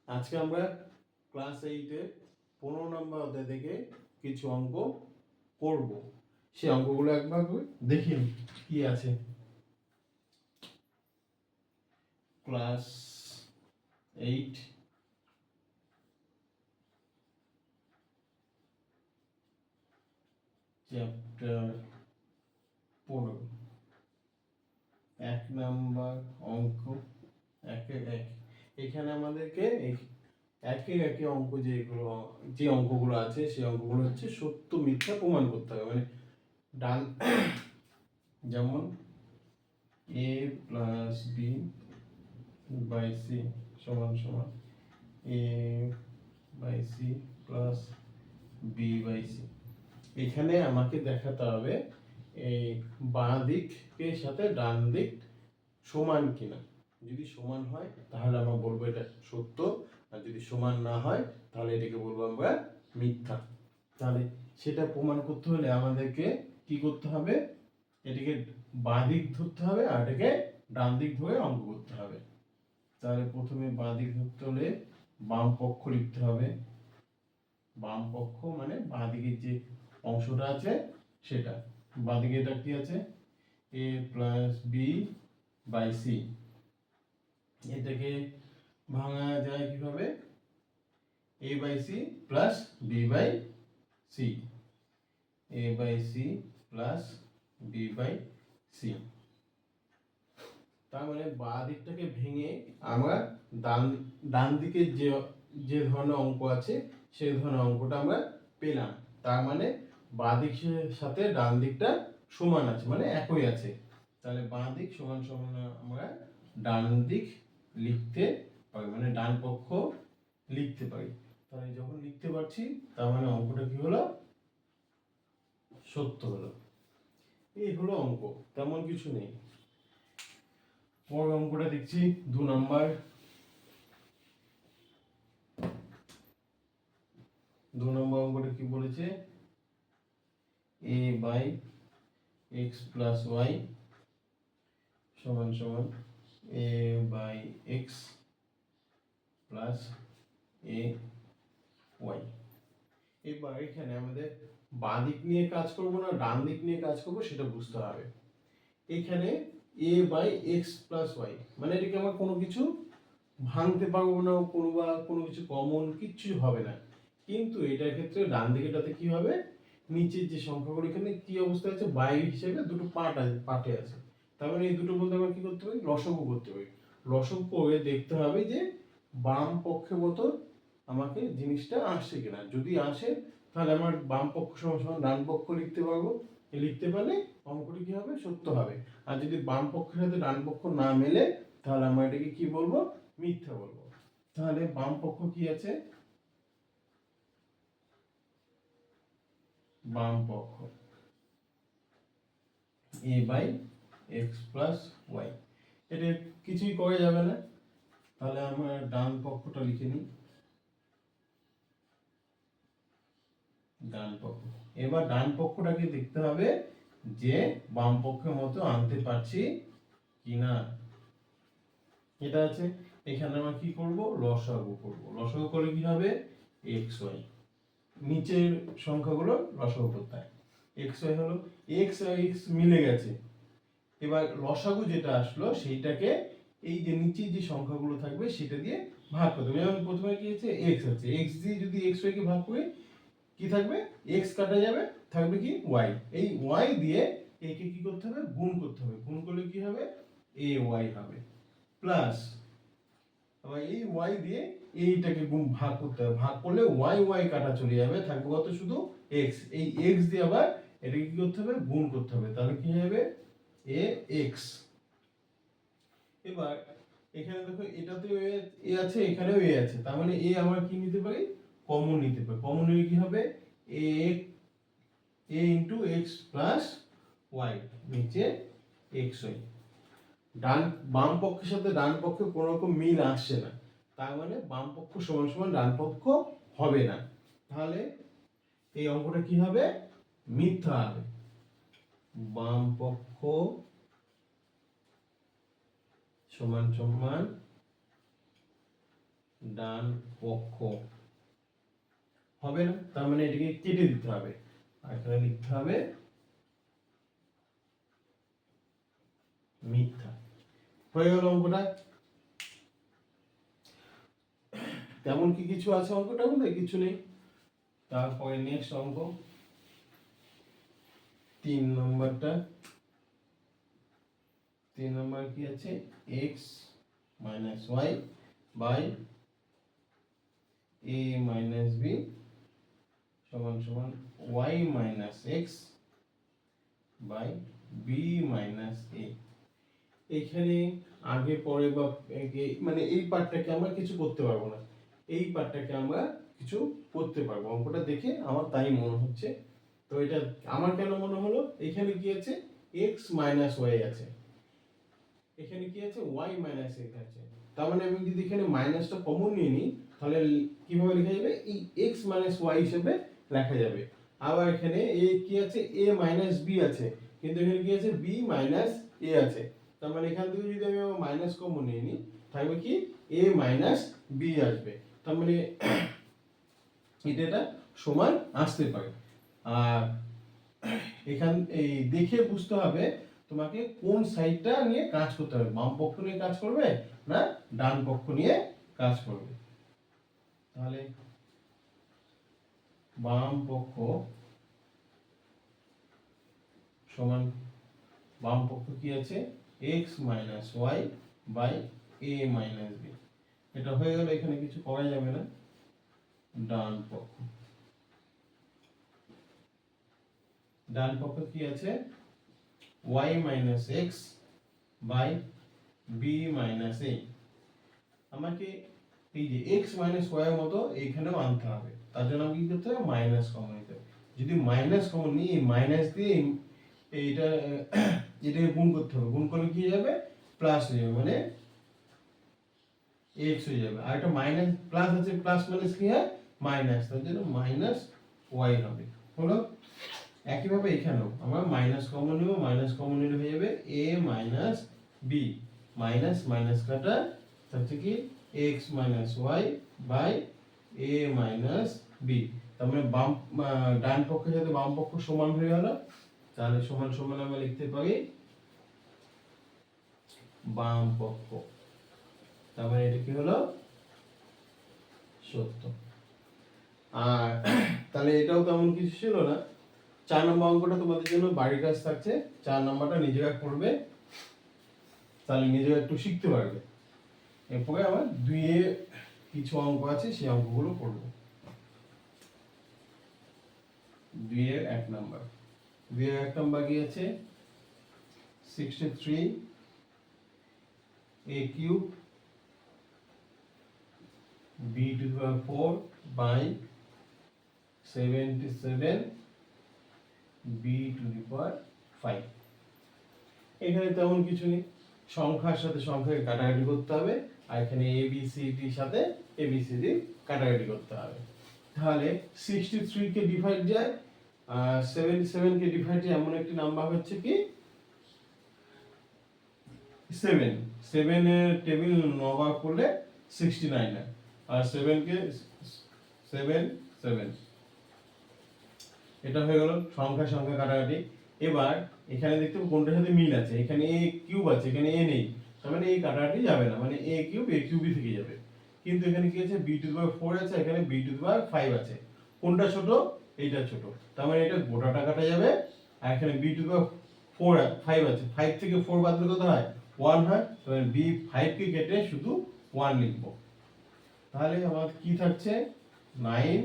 আজকে আমরা ক্লাস 8-এ 15 নম্বর অধ্যায় থেকে কিছু অঙ্ক করব। সেই অঙ্কগুলো একবার দেখি কি আছে। ক্লাস 8 চ্যাপ্টার 15 1 নম্বর অঙ্ক 1-1। এখানে আমাদেরকে একে অঙ্ক যে অঙ্কগুলো আছে সেই অঙ্কগুলো হচ্ছে সত্য মিথ্যা প্রমাণ করতে হবে। মানে ডান যেমন a plus b by c সমান সমান a by c plus b by c. এখানে আমাকে দেখাতে হবে এই বাঁ দিকের সাথে ডান দিক সমান কিনা। যদি সমান হয় তাহলে আমরা বলবো এটা সত্য, আর যদি সমান না হয় তাহলে এটাকে বলবো আমরা মিথ্যা। তাহলে সেটা প্রমাণ করতে হলে আমাদেরকে কি করতে হবে, এটাকে বাঁ দিক ধরতে হবে আর এটাকে ডান দিক ধরে অঙ্ক করতে হবে। তাহলে প্রথমে বাঁ দিক ধরতে হলে বাম পক্ষ লিখতে হবে। বাম পক্ষ মানে বাঁ দিকের যে অংশটা আছে সেটা। বাঁ দিকে এটা কি আছে, a plus b by c. এটাকে ভাঙা যায় কিভাবে, a by c plus b by c, a by c plus b by c. তার মানে বাঁ দিকটাকে ভেঙে আমরা ডান দিকের যে ধরনের অঙ্ক আছে সেই ধরনের অঙ্কটা আমরা পেলাম। তার মানে বাঁ দিকের সাথে ডান দিকটা সমান আছে, মানে একই আছে। তাহলে বাঁ দিক সমান সমান আমরা ডান দিক লিখতে পারি, মানে ডান পক্ষ লিখতে পারি। তাহলে যখন লিখতে পারছি তার মানে অঙ্কটা কি হলো, সত্য হলো। এই হলো অঙ্ক, তেমন কিছু নেই। পরের অঙ্কটা দেখছি 2 নম্বর। 2 নম্বর অঙ্কটা কি বলেছে, a by x plus y সমান সমান a by x plus a y. এবার এখানে আমাদের বাঁ দিক নিয়ে কাজ করব না ডান দিক নিয়ে কাজ করব সেটা বুঝতে হবে। এখানে a by x plus y মানে এটাকে আমরা কোনো কিছু ভাঙতে পারবো না, কোনো কিছু কমন কিচ্ছু হবে না। কিন্তু এটার ক্ষেত্রে ডান দিকেটাতে কি হবে, নিচের যে সংখ্যাগুলো এখানে কি অবস্থা আছে, বাই হিসেবে দুটো পার্টে আছে। তার মানে এই দুটো মধ্যে আমরা কি করতে পারি, লসাগু করতে পারি। লসাগু করে দেখতে হবে যে বাম পক্ষের মতো আমাকে জিনিসটা আসছে কিনা। যদি আসে তাহলে আমার বাম পক্ষ সমান সমান ডান পক্ষ লিখতে পারবো। লিখতে পারলে অঙ্কটি কি হবে, সত্য হবে। আর যদি বাম পক্ষের সাথে ডান পক্ষ না মেলে তাহলে আমরা এটাকে কি বলবো, মিথ্যা বলবো। তাহলে বাম পক্ষ কি আছে, বাম পক্ষ a by x plus y. এটা কিছুই করা যাবে না, তাহলে আমরা ডান পক্ষটা লিখে নিই। ডান পক্ষ, এবার ডান পক্ষটাকে দেখতে হবে যে বাম পক্ষের মতো আনতে পারছি কিনা। এটা আছে, এখানে আমরা কি করব, লসাগু করব। লসাগু করলে কি হবে, এক্স ওয়াই। নিচের সংখ্যাগুলো লসাগু করতে হয়। এক্স ওয়াই হলো, এক্স আর এক্স মিলে গেছে। এবার লসাগু যেটা আসলো সেইটাকে এই যে নিচে যে সংখ্যাগুলো থাকবে সেটা দিয়ে ভাগ করতে হবে। যেমন প্রথমে কি আছে, এক্স আছে, এক্স দিয়ে যদি এক্স ওয়াই কে ভাগ করি কি থাকবে, এক্স কাটা যাবে, থাকবে কি ওয়াই। এই ওয়াই দিয়ে একে কি করতে হবে, গুণ করতে হবে। গুণ করলে কি হবে, এ ওয়াই হবে। প্লাস আবার এই ওয়াই দিয়ে এইটাকে গুণ ভাগ করতে হবে। ভাগ করলে ওয়াই ওয়াই কাটা চলে যাবে, থাকবে কত, শুধু এক্স। এই এক্স দিয়ে আবার এটাকে কি করতে হবে, গুণ করতে হবে। তাহলে কি হবে, এ এক্স। এবার এখানে দেখো এটাতেও এ আছে এখানেও এ আছে, তার মানে এ আমরা কি নিতে পারি, কমন নিতে পারি। কমন নিলে কি হবে, এ ইনটু এক্স প্লাস ওয়াই, নিচে এক্স ওয়াই। বাম পক্ষের সাথে ডান পক্ষে কোনো রকম মিল আসছে না, তার মানে বাম পক্ষ সমান সমান ডান পক্ষ হবে না। তাহলে এই অঙ্কটা কি হবে, মিথ্যা হবে। বাম পক্ষ সমান সমান ডান পক্ষ হবে না, তার মানে এটাকে কেটে দিতে হবে, আর এখানে লিখতে হবে মিথ্যা। হয়ে গেল অঙ্কটা। তেমন কি কিছু আছে অঙ্কটার মধ্যে? কিছু নেই। তারপরে নেক্সট অঙ্ক 3 নম্বরটা। 3 নম্বর কি আছে? x minus y by a minus b সমান সমান y minus x by b minus a। এখানে আগে পরে বা মানে এই পার্টটাকে আমরা কিছু করতে পারবো না, এই পার্টটাকে আমরা কিছু করতে পারবো। অঙ্কটা দেখে আমার তাই মনে হচ্ছে। তো এটা আমার কেন মনে হলো? এখানে কি আছে? x মাইনাস ওয়াই আছে, এখানে কি আছে? y মাইনাস x আছে। তার মানে আমি যদি এখানে মাইনাসটা কমন নিয়ে নিই, তাহলে কিভাবে লেখা যাবে? এই x মাইনাস y হিসেবে লেখা যাবে। আবার এখানে a কি আছে? a মাইনাস b আছে, কিন্তু এখানে কি আছে? b মাইনাস a আছে। তার মানে এখান থেকে যদি আমি মাইনাস কমন নিয়ে নিই, থাকবে কি? a মাইনাস b আসবে। তার মানে এটা সমান আসতে পারে। আর এখান এই দেখে বুঝতে হবে তোমাকে কোন সাইডটা নিয়ে কাজ করতে হবে, বাম পক্ষ নিয়ে কাজ করবে না ডান পক্ষ নিয়ে কাজ করবে। তাহলে বাম পক্ষ সমান, বাম পক্ষ কি আছে? x minus y by a minus b। এটা হয়ে গেল, এখানে কিছু করা যাবে না। ডান পক্ষ, ডান পক্ষ কি আছে? y minus x by b minus a। আমাকে এই যে x মাইনাস y এর মতো এইখানেও আনতে হবে, তার জন্য আমাকে কি করতে হবে? মাইনাস কমন নিতে হবে। যদি মাইনাস কমন নিই, এই মাইনাস দিয়ে এইটা এটাকে গুণ করতে হবে, গুণ করলে কি যাবে? প্লাস হয়ে যাবে, মানে x হয়ে যাবে। আর একটা মাইনাস প্লাস আছে, প্লাস মাইনাস কি হয়? মাইনাস, তার জন্য মাইনাস y হবে। হলো। একইভাবে এখানেও আমরা মাইনাস কমন নিব, মাইনাস কমন নিলে হয়ে যাবে a minus b, minus minus কাটা হচ্ছে কি x minus y by a minus b। তার মানে বাম ডান পক্ষের সাথে বাম পক্ষ সমান হয়ে গেল। তাহলে সমান সমান আমরা লিখতে পারি বাম পক্ষ। তার মানে এটা কি হলো? সত্য। আর তাহলে এটাও তেমন কিছু ছিল না। 4 নম্বর অঙ্কটা তোমাদের জন্য বাড়ির কাজ থাকছে, 4 নম্বরটা নিজেরা করবে, তাহলে নিজেরা একটু শিখতে পারবে। এরপরে আবার 2 এ কিছু অঙ্ক আছে, সেই অঙ্কগুলো করব। 2 এর 1 নম্বর, 2 এর 1 নম্বর কি আছে? 63 a cube b to the power 4 by 77 b to the power 5। এখানে তেমন কিছু নেই, সংখ্যার সাথে সংখ্যাকে কাটাকাটি করতে হবে, আর এখানে a b c d এর সাথে a b c d কাটাকাটি করতে হবে। তাহলে 63 কে ডিভাইড যায় 77 কে ডিভাইড যায় এমন একটি নাম্বার হচ্ছে কি 7। 7 এর টেবিল 9 বার করলে 69 হয়, আর 7 কে 7 7, এটা হয়ে গেল সংখ্যা সংখ্যা কাটাকাটি। এবার এখানে দেখতে কোনটার সাথে মিল আছে, এখানে a কিউব আছে, এখানে a নেই, তার মানে এই কাটাকাটি যাবে না, মানে a কিউবই থেকে যাবে। কিন্তু এখানে কি আছে? b টু দি পাওয়ার 4 আছে, এখানে b টু দি পাওয়ার 5 আছে। কোনটা ছোট? এইটা ছোট, তার মানে এটা গোটাটা কাটা যাবে। আর এখানে b টু দি পাওয়ার 4 5 আছে, 5 থেকে 4 বাদ দিলে কত হয়? 1 হয়। তাহলে b 5 কে কেটে শুধু 1 লিখব। তাহলে আমার কি থাকছে? 9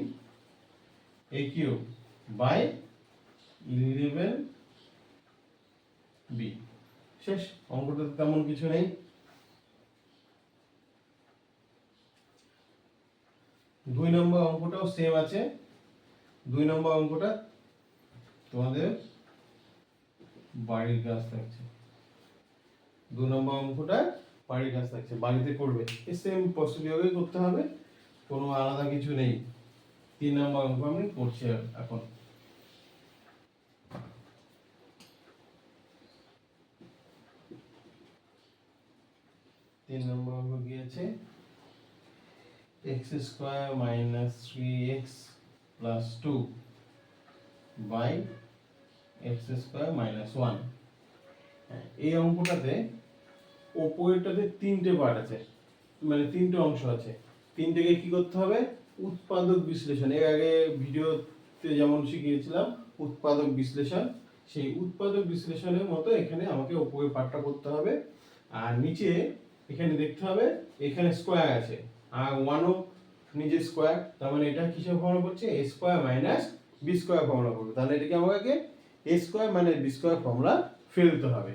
a কিউব বাই 11 b। শেষ। অঙ্কটা তেমন কিছু নেই। 2 নম্বর অঙ্কটাও সেম আছে। 2 নম্বর অঙ্কটা তোমাদের বাড়ির কাজ থাকছে। 2 নম্বর অঙ্কটা বাড়ির কাজ থাকছে, বাড়িতে করবে, এই সেম প্রসিডিওরে করতে হবে, কোনো আলাদা কিছু নেই। 3 নম্বর অঙ্ক আমি করছি এখন। 3 নম্বর অঙ্ক কি আছে? x square minus 3x plus 2 by x square minus 1। এই অঙ্কটাতে ওপরেরটাতে তিনটে পার্ট আছে, মানে তিনটে অংশ আছে। তিনটেকে কি করতে হবে? উৎপাদক বিশ্লেষণ। এর আগে ভিডিওতে যেমন শিখিয়েছিলাম উৎপাদক বিশ্লেষণ, সেই উৎপাদক বিশ্লেষণের মতো এখানে আমাকে ওপরের পার্টটা করতে হবে। আর নিচে এখানে দেখতে হবে এখানে স্কোয়ার আছে আর ওয়ানও নিজে স্কোয়ার, তার মানে এটা কিসের ফর্মুলা করছে? A square minus B square formula করবে। তাহলে এটাকে আমাকে A square minus B square formula ফেলতে হবে।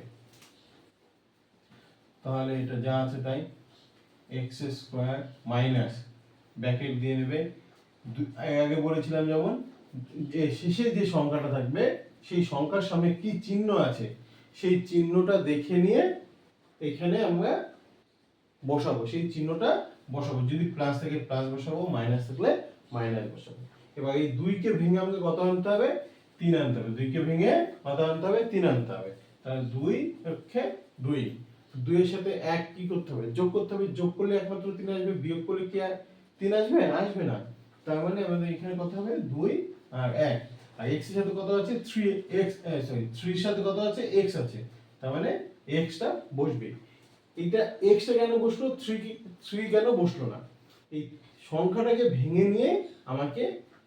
তাহলে এটা যা আছে তাই, এক্স স্কোয়ার মাইনাস ব্র্যাকেট দিয়ে নেবে। আগে বলেছিলাম যেমন যে শেষে যে সংখ্যাটা থাকবে সেই সংখ্যার সামনে কি চিহ্ন আছে সেই চিহ্নটা দেখে নিয়ে এখানে আমরা বসাবো, সেই চিহ্নটা বসাবো। যদি প্লাস থাকে প্লাস বসাবো, মাইনাস থাকলে মাইনাস বসাবো। এবার এই 2কে ভেঙে আমাকে কত আনতে হবে? 3 আনতে হবে। 2কে ভেঙে কত আনতে হবে? 3 আনতে হবে। তাহলে 2 পক্ষে 2, 2 এর সাথে 1 কি করতে হবে? যোগ করতে হবে। যোগ করলে একমাত্র 3 আসবে, বিয়োগ করলে কি 3 আসবে? আসবে না। তার মানে আমাদের এখানে কত হবে? 2 আর 1। আর x এর সাথে কত আছে? 3x, সরি 3 এর সাথে কত আছে? x আছে। তার মানে x টা বসবে। এটা x টা কেন বসলো? 3 কেন বসলো না? এই সংখ্যাটাকে ভেঙে নিয়ে আমাকে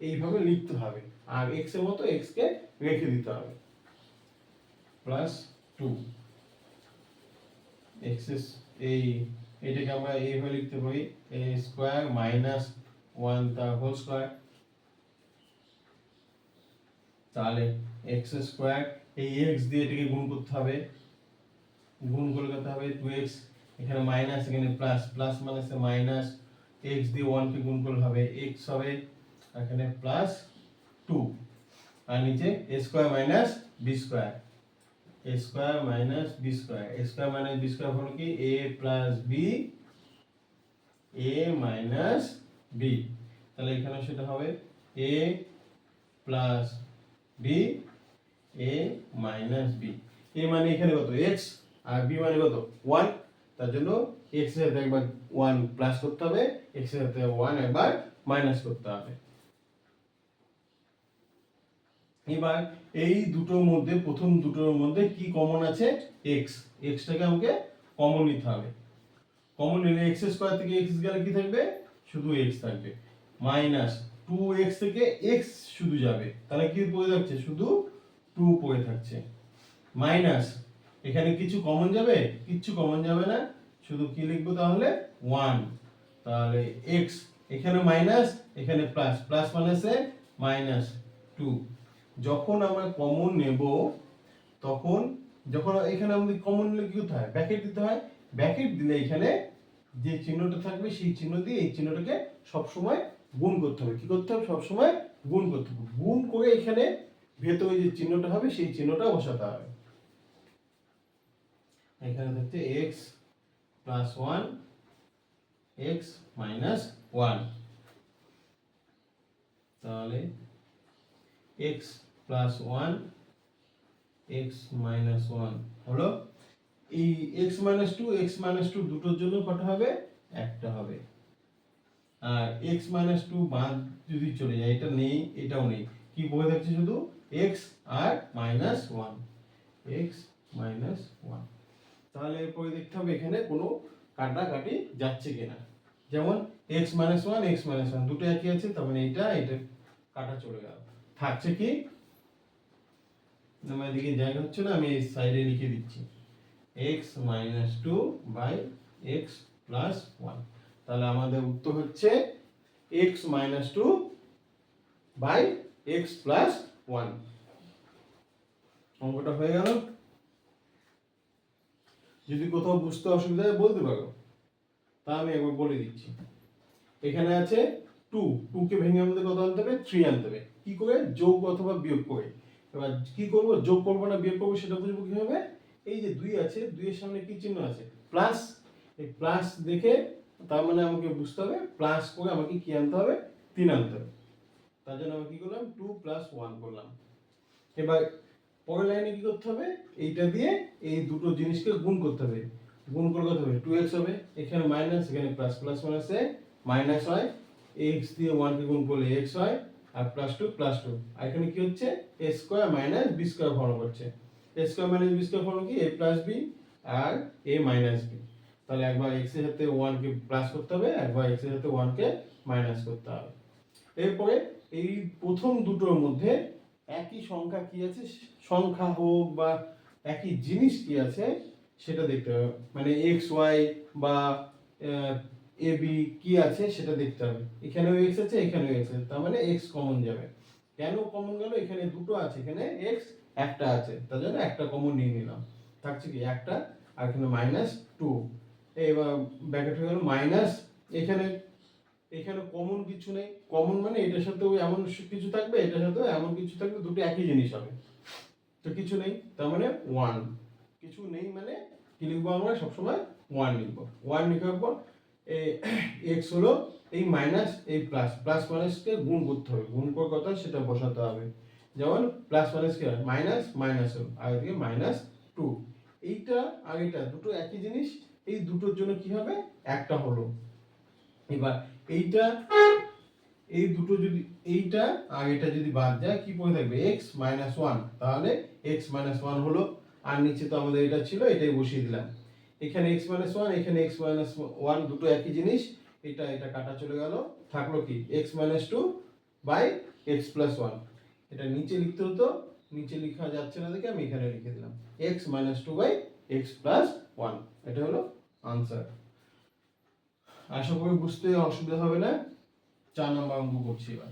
এইভাবে লিখতে হবে আর x এর মতো x কে রেখে দিতে হবে। প্লাস 2 x এটাকে আমরা এইভাবে লিখতে পারি a স্কয়ার মাইনাস 1 তার হোল স্কয়ার। তাহলে x স্কয়ার এই x দিয়ে এটাকে গুণ করতে হবে, গুণ করলে কত হবে? 2x, এখানে মাইনাস এখানে প্লাস, প্লাস মানে মাইনাস, x দিয়ে 1 কে গুণ করলে হবে x হবে, এখানে প্লাস 2 আর নিচে a square minus b square, a square minus b square. a square minus b square হলো কি a plus b, a minus b। তাহলে এখানে সেটা হবে a plus b, a minus b। a মানে এখানে কত? x আর b মানে কত? 1। তার জন্য x এর সাথে একবার 1 প্লাস করতে হবে, x এর সাথে 1 একবার মাইনাস করতে হবে। এবার এই দুটোর মধ্যে, প্রথম দুটোর মধ্যে কি কমন আছে? x, x টাকে আমাকে কমন নিতে হবে। কমন নিলে x স্কয়ার থেকে x গেলে কি থাকবে? শুধু x থাকবে। মাইনাস 2x থেকে x শুধু যাবে, তাহলে কি পড়ে যাচ্ছে? শুধু 2 পড়ে থাকছে। মাইনাস এখানে কিছু কমন যাবে? কিচ্ছু কমন যাবে না, শুধু কি লিখবো তাহলে? 1। তাহলে x এখানে মাইনাস, এখানে প্লাস, প্লাস মাইনাসে মাইনাস 2। যখন আমরা কমন নেব তখন, যখন এখানে আমাদের কমন নিলে কি করতে হয়? ব্র্যাকেট দিতে হয়। ব্র্যাকেট দিলে এখানে যে চিহ্নটা থাকবে সেই চিহ্ন দিয়ে এই চিহ্নটাকে সব সময় গুণ করতে হবে। কি করতে হবে? সব সময় গুণ করতে হবে। গুণ করে এখানে ভেতরে যে চিহ্নটা হবে সেই চিহ্নটা বসাতে হবে। এখানে থাকছে x প্লাস 1, x মাইনাস 1। তাহলে x প্লাস 1, x মাইনাস 1 হলো। এই x মাইনাস 2, x মাইনাস 2 দুটোর জন্য কত হবে? একটা হবে। আর x মাইনাস 2 বাদ যদি চলে যায়, এটা নেই এটাও নেই, কি বলে থাকছে? শুধু x আর মাইনাস 1, x মাইনাস 1। তাহলে এরপরে দেখতে হবে এখানে কোনো কাটাকাটি যাচ্ছে কিনা। যেমন x মাইনাস 1, x মাইনাস 1 দুটো একই আছে, তার মানে এটা কাটা চলে গেল। থাকছে কি? আমার এদিকে জায়গা হচ্ছে না, আমি এই সাইডে লিখে দিচ্ছি x minus 2 by x plus 1। তাহলে আমাদের উত্তর হচ্ছে x minus 2 by x plus 1। অঙ্কটা হয়ে গেল। যদি কোথাও বুঝতে অসুবিধা হয় বলতে পারো, তা আমি একবার বলে দিচ্ছি। এখানে আছে 2, 2 কে ভেঙে আমাদের কত আনতে হবে? 3 আনতে হবে। কি করে? যোগ অথবা বিয়োগ করে। এবার কি করব? যোগ করব না বিয়োগ করব সেটা বুঝবো কিভাবে? এই যে 2 আছে, 2 এর সামনে কি চিহ্ন আছে? প্লাস। এই প্লাস দেখে তার মানে আমাকে বুঝতে হবে প্লাস করে আমাকে কি আনতে হবে? 3 আনতে হবে। তার জন্য আমি কি করলাম? 2 প্লাস 1 করলাম। এবার পরের লাইনে কি করতে হবে? এইটা দিয়ে এই দুটো জিনিসকে গুণ করতে হবে। গুণ করলে কত হবে? 2x হবে, এখানে মাইনাস এখানে প্লাস, প্লাস মাইনাসে মাইনাস হয়, এক্স দিয়ে ওয়ানকে গুণ করলে এক্স হয়, আর প্লাস টু প্লাস টু। আর এখানে কি হচ্ছে, A square minus B square form করছে। A square minus B square form কি, এ প্লাস বি আর এ মাইনাস বি। তাহলে একবার এক্স এর সাথে ওয়ানকে প্লাস করতে হবে, একবার এক্স এর সাথে ওয়ানকে মাইনাস করতে হবে। এরপরে এই প্রথম দুটোর মধ্যে একই সংখ্যা কি আছে, সংখ্যা হোক বা একই জিনিস কি আছে সেটা দেখতে হবে। মানে এক্স ওয়াই বা এ বি কি আছে সেটা দেখতে হবে। এখানেও এক্স আছে, এখানেও এক্স আছে, তার মানে এক্স কমন যাবে। কেন কমন গেল, এখানে দুটো আছে, এখানে এক্স একটা আছে, তার জন্য একটা কমন নিয়ে নিলাম। থাকছে কি একটা, আর এখানে মাইনাস টু। এবার ব্র্যাকেট হয়ে গেল মাইনাস, এখানে এখানে কমন কিছু নেই। কমন মানে এটার সাথেও এমন কিছু থাকবে, এটার সাথেও এমন কিছু থাকবে, দুটো একই জিনিস হবে। তো কিছু নেই, তার মানে ওয়ান। কিছু নেই মানে কি লিখবো, আমরা সবসময় ওয়ান লিখবো। ওয়ান লিখার পর এক্স হলো এই মাইনাস এই প্লাস, প্লাস মাইনাসকে গুণ করতে হবে, গুণ করে কথা সেটা বসাতে হবে। যেমন প্লাস মাইনাস কি হয়, মাইনাস মাইনাস হলো, আর এদিকে মাইনাস টু। এইটা আর এটা দুটো একই জিনিস, এই দুটোর জন্য কি হবে, একটা হলো। এবার এইটা, এই দুটো যদি, এইটা আর এটা যদি বাদ যায় কি পড়ে থাকবে, x মাইনাস ওয়ান। তাহলে x মাইনাস ওয়ান হলো, আর নিচে তো আমাদের এটা ছিল, এটাই বসিয়ে দিলাম। এখানে x মাইনাস ওয়ান, এখানে x মাইনাস ওয়ান, দুটো একই জিনিস। এটা এটা কাটা চলে গেল, থাকলো কি x minus two by x plus one. এটা নিচে লিখতে হতো, নিচে লেখা যাচ্ছে না দেখে আমি এখানে লিখে দিলাম x minus two by x plus one. এটা হলো আনসার। আশা করি বুঝতে অসুবিধা হবে না। 4 নম্বর অঙ্ক করছি এবার।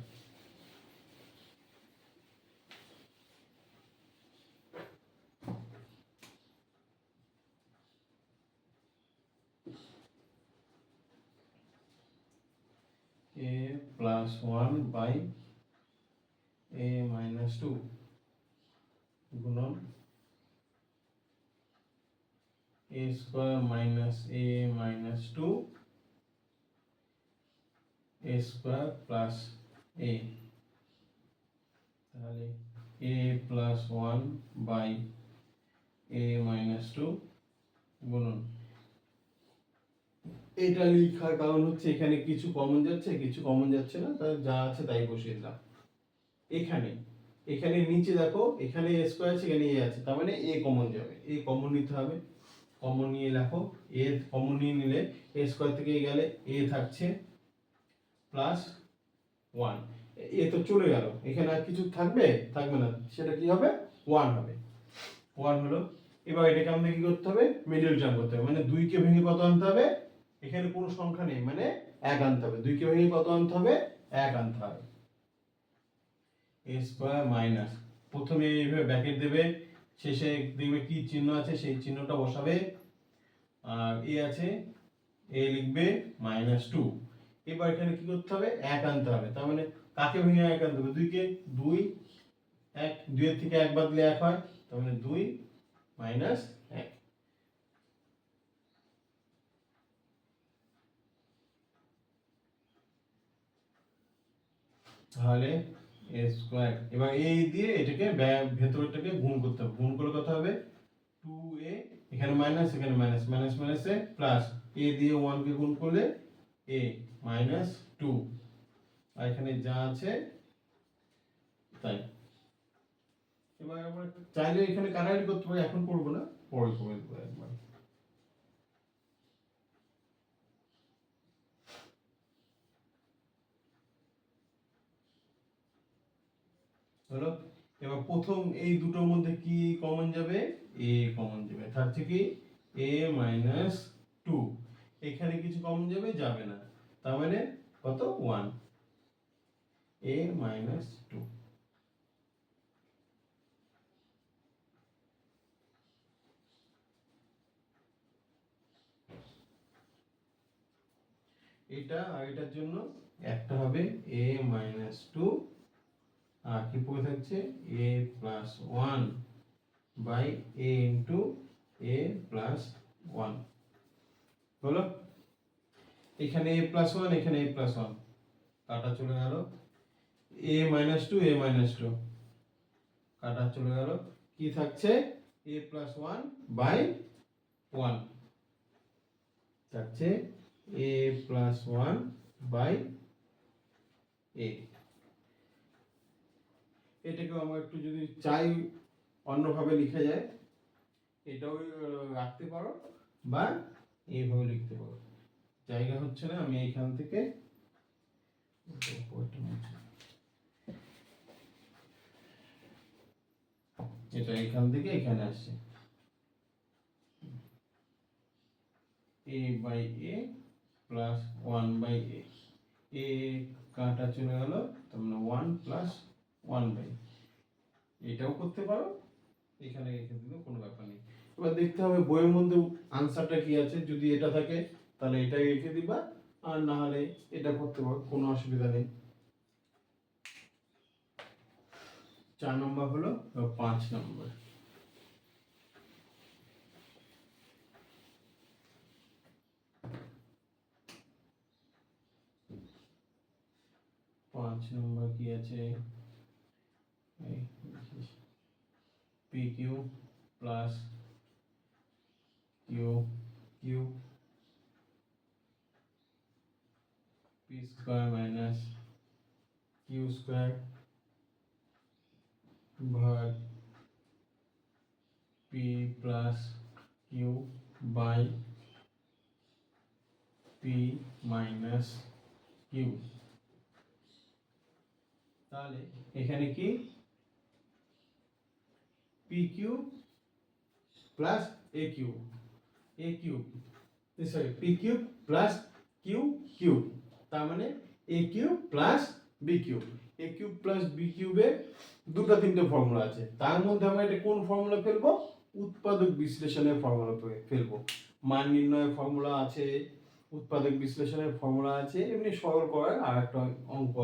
a plus one by a minus two গুণন a square minus a minus two a square plus a। তাহলে a plus one by a minus two গুণন, এটা লেখার কারণ হচ্ছে এখানে কিছু কমন যাচ্ছে, কিছু কমন যাচ্ছে না, তাই যা আছে তাই বসিয়ে দিলাম। এখানে এখানে নিচে দেখো, এখানে a স্কোয়ার আছে, এখানে a আছে, তার মানে a কমন যাবে, a কমন নিতে হবে। কমন নিয়ে লেখো, a কমন নিয়ে নিলে a স্কোয়ার থেকে গেলে a থাকছে প্লাস ওয়ান। এ তো চলে গেল, এখানে আর কিছু থাকবে, থাকবে না, সেটা কি হবে, ওয়ান হবে। ওয়ান হলো। এবার এটাকে আমাদের কি করতে হবে, মিডল টার্ম করতে হবে, মানে দুইকে ভেঙে কত আনতে হবে, এখানে কোনো সংখ্যা নেই মানে এক আনতে হবে। দুইকে ভেঙে কত আনতে হবে, এক আনতে হবে। এ স্কোয়ার মাইনাস, প্রথমে এইভাবে ব্র্যাকেট দেবে, শেষে দেখবে কি চিহ্ন আছে সেই চিহ্নটা বসাবে, আর এ আছে, এ লিখবে মাইনাস টু। এবার এখানে কি করতে হবে, এক আনতে হবে, তার মানে কাকে ভেঙে এক আনতে হবে, দুইকে, দুই এক, দুইয়ের থেকে এক বাদ দিলে এক হয়, তার মানে দুই মাইনাস এক। তাহলে এ স্কোয়ার, এবার এই দিয়ে এটাকে ভেতরটাকে গুণ করতে হবে, গুণ করলে কত হবে, টু এ, এখানে মাইনাস এখানে মাইনাস, মাইনাস মাইনাসে প্লাস, এ দিয়ে ওয়ান কে গুণ করলে এ মাইনাস টু, আর এখানে যা আছে তাই। এবার আমরা চাইলে এখানে কাটাকাটি করতে পারি, এখন করবো না, পরে করে দেবো একবার। হলো। এবার প্রথম এই দুটোর মধ্যে কি কমন যাবে, এ কমন যাবে, থাকছে কি এ মাইনাস টু। এখানে কিছু কমন যাবে, যাবে না, তার মানে কত, ওয়ান, এ মাইনাস টু। এটা আর এটার জন্য একটা হবে এ মাইনাস টু, আর কি পড়ে থাকছে A plus one by A into A plus one. হলো। এখানে এ প্লাস ওয়ান, এখানে এ প্লাস ওয়ান, কাটা চলে গেল, এ মাইনাস টু, এ মাইনাস টু কাটা চলে গেল, কি থাকছে A plus one by one, থাকছে এ প্লাস ওয়ান বাই এ। এটাকে আমরা একটু যদি চাই অন্যভাবে লিখে যায়, এটাও রাখতে পারো বা এইভাবে লিখতে পারো। জায়গা হচ্ছে না, আমি এইখান থেকে এটা এখান থেকে এখানে আসছে, এ বাই এ প্লাস 1 বাই এ। এ কাটা চলে গেল, তার মানে 1 প্লাস 1 বাই। এটাও করতে পারো, এখানে রেখে দিলেও কোনো ব্যাপার নেই। এবার দেখতে হবে বইয়ের মধ্যে আনসারটা কি আছে। যদি এটা থাকে তাহলে এটাই রেখে দিবা, আর না হলে এটা করতে পারো, কোনো অসুবিধা নেই। 4 নম্বর হলো 5 নম্বর। পাঁচ নম্বর কি আছে, P Q plus Q Q P square minus Q square ভাগ P plus Q by P minus Q. তাহলে এখানে কি P Q plus A Q, A cube sorry P cube plus Q cube, তার মানে A cube plus B cube. A cube plus B কিউবের দুটো তিনটে formula আছে, তার মধ্যে আমরা এটা কোন ফর্মুলা ফেলবো, উৎপাদক বিশ্লেষণের ফর্মুলা ফেলবো। মান নির্ণয়ের ফর্মুলা আছে, উৎপাদক বিশ্লেষণের ফর্মুলা আছে, এমনি সরল করার আর একটা অঙ্ক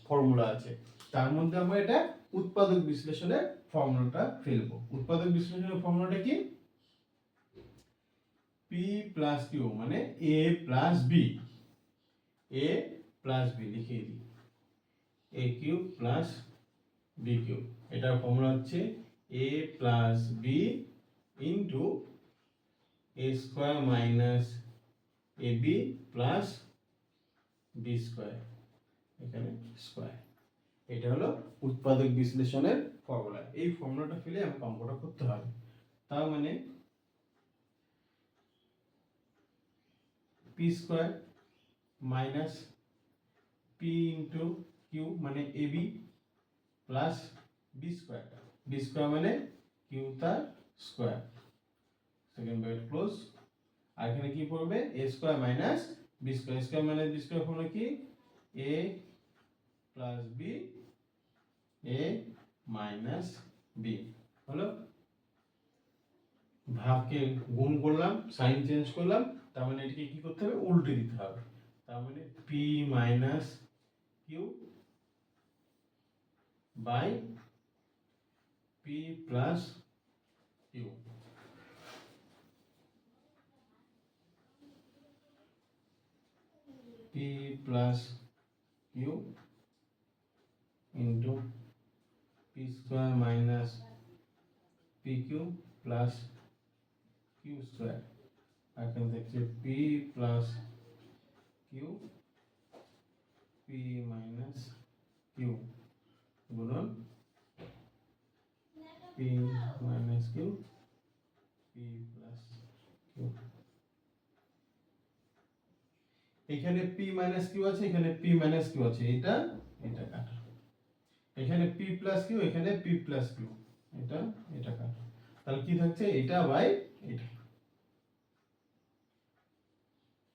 ফর্মুলা আছে, তার মধ্যে আমরা এটা উৎপাদক বিশ্লেষণের ফর্মুলাটা ফেলবো। উৎপাদক বিশ্লেষণের ফর্মুলাটা কি, পি প্লাস কিউ মানে এ প্লাস বি, এ প্লাস বি লিখে দিই, এ কিউব প্লাস বি কিউব। এটার ফর্মুলা হচ্ছে এ প্লাস বি ইন্টু এ স্কোয়ার মাইনাস এ বি প্লাস বি স্কোয়ার, এখানে স্কোয়ার। এটা হলো উৎপাদক বিশ্লেষণের ফর্মুলা। এই ফর্মুলাটা ফেলে আমাকে অঙ্কটা করতে হবে। তার মানে P square minus P into Q মানে A B plus B square, B square মানে কিউ তার স্কোয়ার, সেকেন্ড ব্র্যাকেট ক্লোজ। আর এখানে কি পড়বে, A square minus B square, square minus B square হলো কি A plus B, A minus B হলো। ভাগকে গুণ করলাম, সাইন চেঞ্জ করলাম, তার মানে এটাকে কি করতে হবে, উল্টে দিতে হবে। তার মানে P minus Q by P plus Q. P plus Q into P square minus P Q plus Q square. এখানে দেখছি P plus Q P minus Q গুণন P minus Q P plus Q. এখানে P minus Q আছে, এখানে P minus Q আছে, এটা এটা কাটা। এখানে পি প্লাস কিউ, এখানে পি প্লাস কিউ, এটা এটা কাটা। তাহলে কি থাকছে, এটা বাই এটা,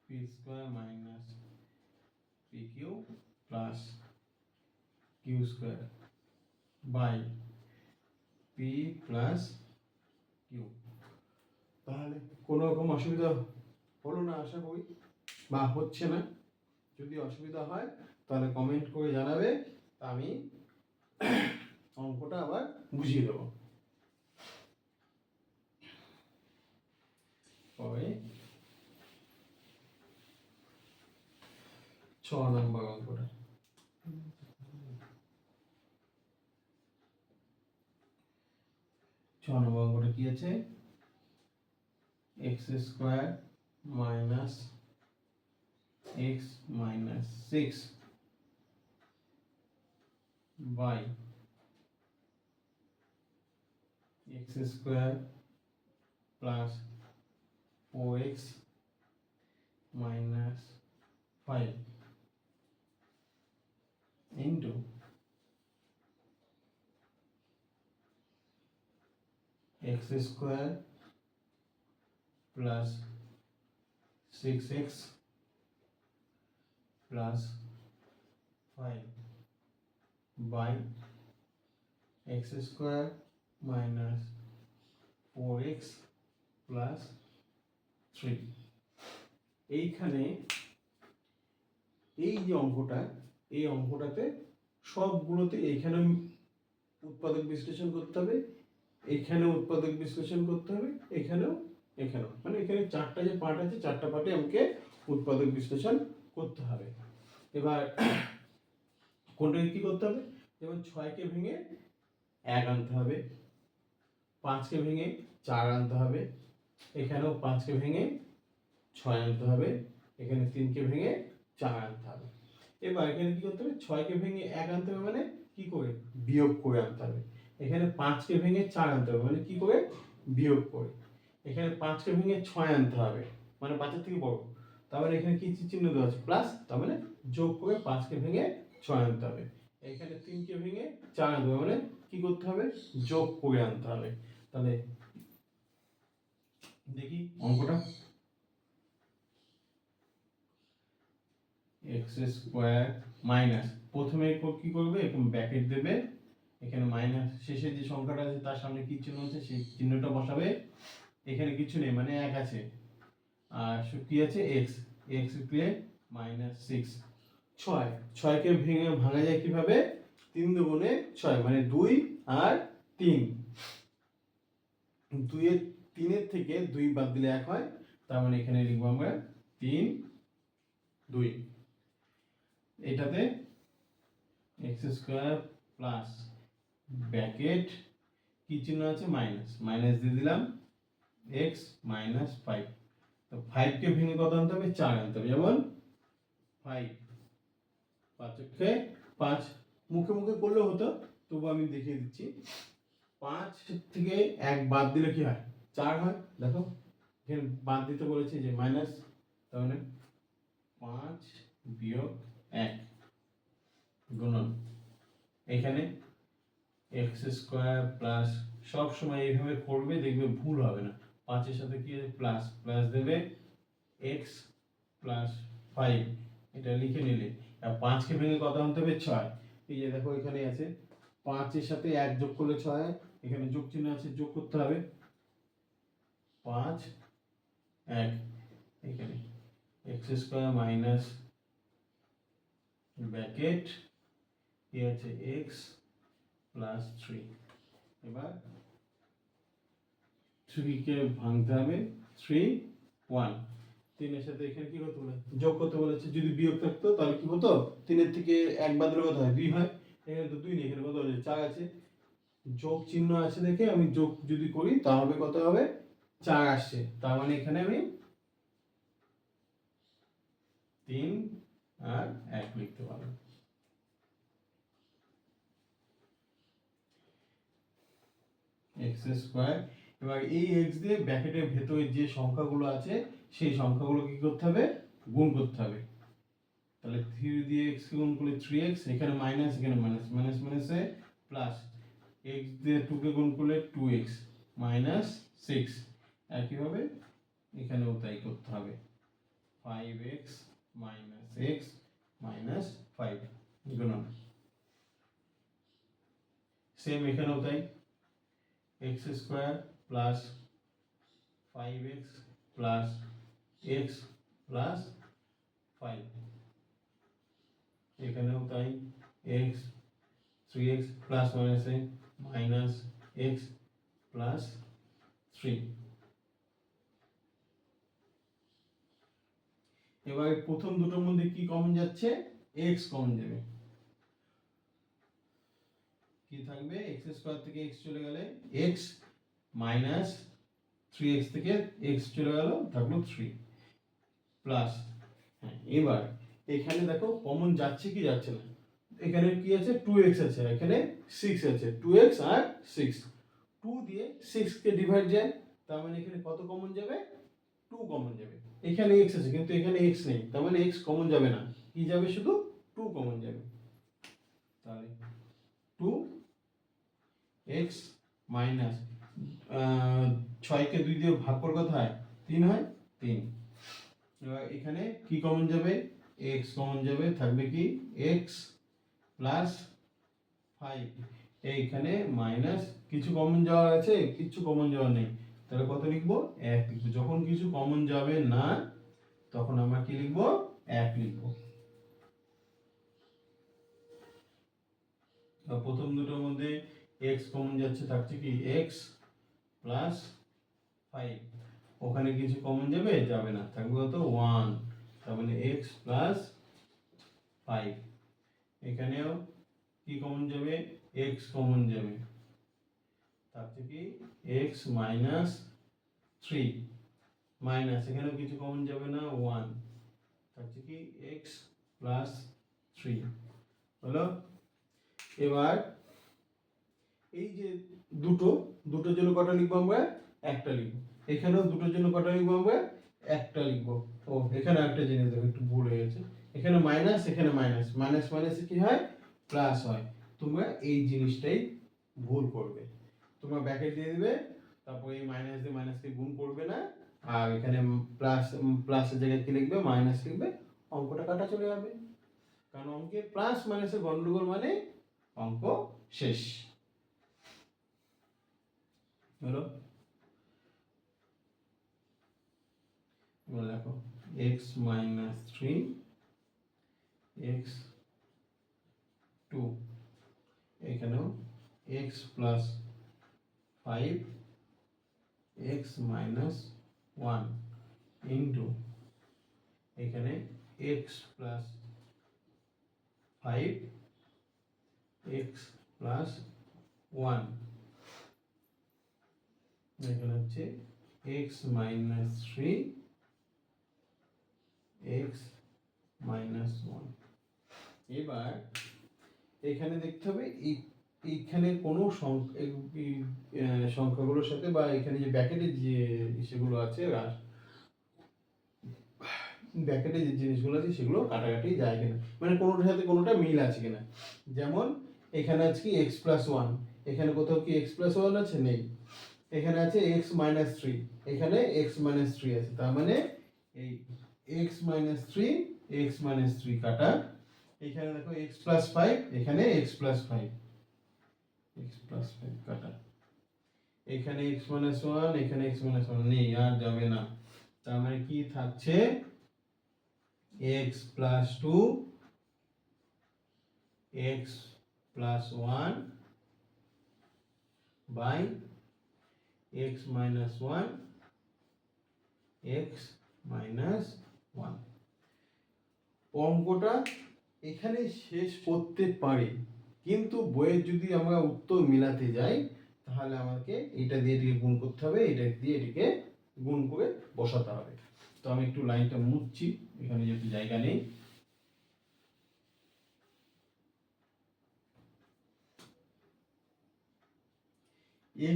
p square minus P Q plus Q square by P plus q. তাহলে কোনো রকম অসুবিধা হলো না আশা করি, বা হচ্ছে না। যদি অসুবিধা হয় তাহলে কমেন্ট করে জানাবে, তা আমি অঙ্কটা আবার বুঝিয়ে দেবো। পরে 6 নম্বর অঙ্কটা, 6 নম্বর অঙ্কটা কি আছে, x square minus x minus 6 by x square plus 4x minus 5 into x square plus 6x plus 5 by x square minus 4x plus 3। এইখানে এই যে অঙ্কটা, এই অঙ্কটাতে সবগুলোতে এইখানে উৎপাদক বিশ্লেষণ করতে হবে, এখানেও উৎপাদক বিশ্লেষণ করতে হবে, এখানেও মানে এখানে চারটা যে পার্ট আছে, চারটা পার্টে আমাকে উৎপাদক বিশ্লেষণ করতে হবে। এবার কোনটাকে কি করতে হবে, যেমন 6কে ভেঙে 1 আনতে হবে, 5কে ভেঙে 4 আনতে হবে, এখানেও 5কে ভেঙে 6 আনতে হবে, এখানে 3কে ভেঙে 4 আনতে হবে। এবার এখানে কি করতে হবে, 6কে ভেঙে 1 আনতে হবে মানে কি করে, বিয়োগ করে আনতে হবে। এখানে 5কে ভেঙে 4 আনতে হবে মানে কি করে, বিয়োগ করে। এখানে 5কে ভেঙে 6 আনতে হবে মানে 5 এর থেকে বড়, তার মানে এখানে কি চিহ্ন দেওয়া আছে, প্লাস, তার মানে যোগ করে 5কে ভেঙে 6 আনতে হবে। এখানে 3কে ভেঙে 4 আনতে হবে মানে কি করতে হবে, যোগ করে আনতে হবে। তাহলে দেখি অঙ্কটা, x স্কয়ার মাইনাস, প্রথমে কি করবে, এরকম ব্র্যাকেট দেবে, এখানে মাইনাস, শেষে যে সংখ্যাটা আছে তার সামনে কি চিহ্ন আছে সেই চিহ্নটা বসাবে, এখানে কিছু নেই মানে 1 আছে, আর কি আছে, x, x দিয়ে মাইনাস 6, 6কে ভেঙে ভাঙা যায় কিভাবে, 3 দুগুণে 6 মানে 2 আর 3, 3 এর থেকে 2 বাদ দিলে 1 হয়, তার মানে এখানে লিখবো আমরা 3, 2। এটাতে x স্কয়ার প্লাস ব্র্যাকেট কি চিহ্ন আছে, মাইনাস, মাইনাস দিয়ে দিলাম x মাইনাস 5। তো 5কে ভেঙে কত আনতে হবে, 4 আনতে হবে, যেমন 5, 5কে 5, মুখে মুখে করলেও হতো, তবু আমি দেখিয়ে দিচ্ছি। 5 থেকে 1 বাদ দিলে কি হয়, 4 হয়। দেখো এখানে বাদ দিতে বলেছে যে মাইনাস, তার মানে 5 বিয়োগ 1 গুণন, এখানে x স্কয়ার প্লাস, সব সময় এইভাবে করবে, দেখবে ভুল হবে না। 5 এর সাথে কি প্লাস, প্লাস দেবে x প্লাস 5, এটা লিখে নিলে। আর 5কে ভেঙে কত আনতে হবে, 6। এই যে দেখো এখানে আছে, 5 এর সাথে 1 যোগ করলে 6, এখানে যোগ চিহ্ন আছে, যোগ করতে হবে, 5, 1, এখানে x স্কয়ার মাইনাস ব্র্যাকেট কি আছে, x প্লাস 3। এবার 3কে ভাঙতে হবে, 3, 1, 3 এর সাথে এখানে কি করতে বলে, যোগ করতে বলেছে। যদি বিয়োগ থাকতো তাহলে কি হতো, 3 এর থেকে 1 বাদ দিলে কত হয়, 2 হয়। এখানে তো 2 নেই, এখানে কত আছে, 4 আছে, যোগ চিহ্ন আছে দেখে আমি যোগ যদি করি তাহলে কত হবে, 4 আসছে, তার মানে এখানে আমি 3 আর 1 লিখতে পারবো। x স্কয়ার, এবার এই x দিয়ে ব্র্যাকেটের ভেতরে যে সংখ্যাগুলো আছে সেই সংখ্যাগুলো কি করতে হবে, গুণ করতে হবে। তাহলে 3 দিয়ে x কে গুণ করলে 3x, এখানে মাইনাস, এখানে মাইনাস, মাইনাস মাইনাসে প্লাস, x দিয়ে 2 কে গুণ করলে 2x মাইনাস 6, একইভাবে এখানেও তাই করতে হবে, 5x মাইনাস x মাইনাস 5 গুণন, সেম এখানেও তাই, x square plus 5x plus x plus 5, এখানেও তাই, x 3x প্লাস মাইনাসে মাইনাস x প্লাস 3। এবার প্রথম দুটোর মধ্যে কি কমন যাচ্ছে, x কমন যাবে, কি থাকবে, x স্কয়ার থেকে x চলে গেলে x মাইনাস 3x থেকে x চলে গেল, থাকলো 3 প্লাস, হ্যাঁ, এবার এখানে দেখো কমন যাচ্ছে কি যাচ্ছে না, এখানে কি আছে 2x আছে, এখানে 6 আছে, 2x আর 6, 2 দিয়ে 6 কে ডিভাইড যায়, তার মানে এখানে কত কমন যাবে, 2 কমন যাবে। এখানে x আছে কিন্তু এখানে x নেই, তার মানে x কমন যাবে না, কি যাবে শুধু 2 কমন যাবে। তাহলে 2x মাইনাস 6 কে 2 দিয়ে ভাগ করে কত হয়, 3 হয়, 3। এবার এখানে কি কমন যাবে, x কমন যাবে, থাকবে কি x প্লাস 5, এইখানে মাইনাস কিছু কমন যাওয়ার আছে, কিছু কমন যাওয়ার নেই, তাহলে কত লিখবো, 1 লিখবো। যখন কিছু কমন যাবে না তখন আমরা কি লিখবো, 1 লিখবো। প্রথম দুটোর মধ্যে x কমন যাচ্ছে, থাকছে কি x প্লাস 5, ওখানে কিছু কমন যাবে, যাবে না, থাকবে কত 1, তার মানে x প্লাস 5। এখানেও কি কমন যাবে, x কমন যাবে, থাকছে কি x মাইনাস 3, মাইনাস এখানেও কিছু কমন যাবে না, 1, থাকছে কি x প্লাস 3 হলো। এবার এই যে দুটোর জন্য কটা লিখবো আমরা, একটা লিখবো। এখানেও দুটোর জন্য কটা লিখবো আমরা, একটা লিখবো। ও এখানে একটা জিনিস দেখো, একটু ভুল হয়ে গেছে, এখানে মাইনাস, এখানে মাইনাস, মাইনাস মাইনাসে কি হয়, প্লাস হয়। তোমরা এই জিনিসটাই ভুল করবে, তোমরা ব্র্যাকেট দিয়ে দিবে, তারপর এই মাইনাস দিয়ে মাইনাসকে গুণ করবে না, আর এখানে প্লাসের জায়গায় কি লিখবে, মাইনাস লিখবে, অঙ্কটা কাটা চলে যাবে। কারণ অঙ্কে প্লাস মাইনাসের গন্ডগোল মানে অঙ্ক শেষ হলো। দেখো x মাইনাস 3 x 2, এখানেও x plus 5 x minus 1 into এখানে x প্লাস 5 x প্লাস 1, এখানে হচ্ছে x মাইনাস 3 x মাইনাস 1। এবার এখানে দেখতে হবে এইখানে কোনো সংখ্যাগুলোর সাথে বা এখানে যে ব্র্যাকেটের যে সেগুলো আছে, ব্র্যাকেটে যে জিনিসগুলো আছে সেগুলো কাটাকাটি যায় কিনা, মানে কোনোটার সাথে কোনোটা মিল আছে কিনা। যেমন এখানে আছে কি x প্লাস 1, এখানে কোথাও কি x প্লাস 1 আছে, নেই। এখানে আছে x মাইনাস 3, এখানে x মাইনাস 3 আছে, তার মানে এই x মাইনাস 3 x মাইনাস 3 কাটা। এখানে দেখো x প্লাস 5, এখানে x প্লাস 5 x প্লাস 5 কাটা। এখানে x মাইনাস 1, এখানে x মাইনাস 1 নেই, আর যাবে না, তার মানে কি থাকছে x plus 2 x plus 1 by x minus 1 x minus 1। অঙ্কটা এখানে শেষ করতে পারি, কিন্তু বইয়ের যদি আমরা উত্তর মিলাতে যাই তাহলে আমাকে এটা দিয়ে এটিকে গুণ করতে হবে, এটা দিয়ে এটিকে গুণ করে বসাতে হবে। তো আমি একটু লাইনটা মুছছি, এখানে যেহেতু জায়গা নেই।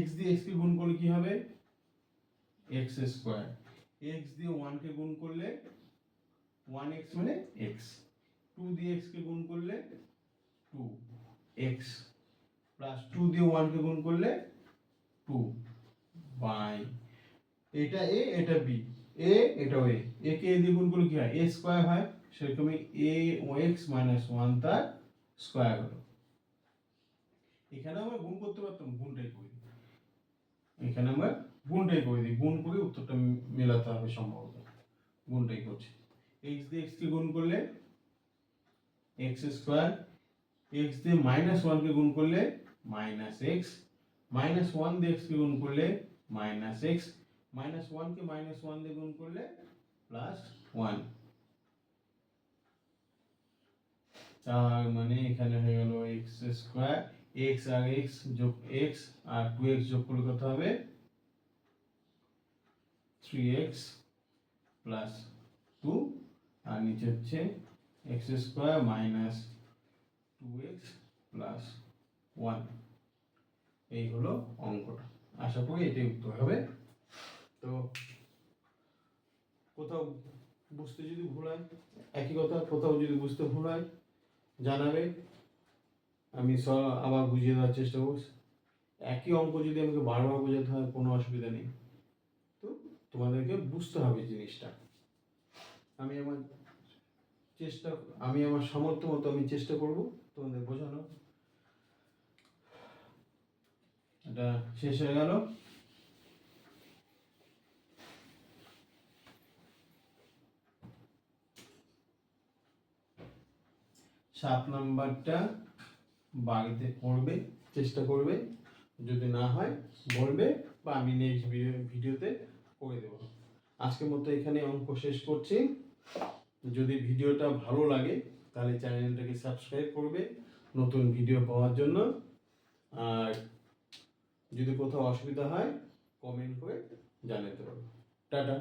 x দিয়ে x কে গুণ করলে কি হবে, x স্কয়ার। x দিয়ে 1 কে গুণ করলে 1x মানে x, 2 দিয়ে x কে গুণ করলে 2x, প্লাস 2 দিয়ে 1 কে গুণ করলে 2 বাই, এটা a এটা b, a এটা a, a কে a দিয়ে গুণ করলে কি হয়, a স্কয়ার হয়, সেরকমই a x মাইনাস 1 তার স্কয়ার হলো। এখানে আমরা গুণ করতে পারতাম, গুণটাই করে দিই, এখানে আমরা গুণটাই করে দিই, গুণ করে উত্তরটা মেলাতে হবে, সম্ভবত গুণটাই করছি। x দিয়ে x কে গুণ করলে x স্কয়ার, x দিয়ে মাইনাস 1 কে গুণ করলে মাইনাস x, মাইনাস 1 দিয়ে x কে গুণ করলে মাইনাস x, মাইনাস 1 কে মাইনাস 1 দিয়ে গুণ করলে প্লাস 1, তার মানে এখানে হয়ে গেল x স্কয়ার, x আর x যোগ x আর 2x যোগ করলে কত হবে 3x প্লাস 2, আর নিচে হচ্ছে x square minus 2x plus 1। এই হলো অঙ্কটা। আশা করি এটাই উত্তর হবে। তো কোথাও বুঝতে যদি ভুল হয়, একই কথা, কোথাও যদি বুঝতে ভুল হয় জানাবে, আমি আবার বুঝিয়ে দেওয়ার চেষ্টা করব। একই অঙ্ক যদি আমাকে বারবার বোঝাতে হয় কোনো অসুবিধা নেই, তো তোমাদেরকে বুঝতে হবে জিনিসটা। আমি আমার সামর্থ্য মতো আমি চেষ্টা করব তোমাদের বোঝানো। এটা শেষ হয়ে গেল। সাত নাম্বারটা বাড়িতে করবে, চেষ্টা করবে, যদি না হয় বলবে, বা আমি নেক্সট ভিডিওতে করে দেব। আজকের মতো এখানে অঙ্ক শেষ করছি। যদি ভিডিওটা ভালো লাগে তাহলে চ্যানেলটাকে সাবস্ক্রাইব করবে নতুন ভিডিও পাওয়ার জন্য। আর যদি কোথাও অসুবিধা হয় কমেন্ট করে জানাতে পারো। টাটা।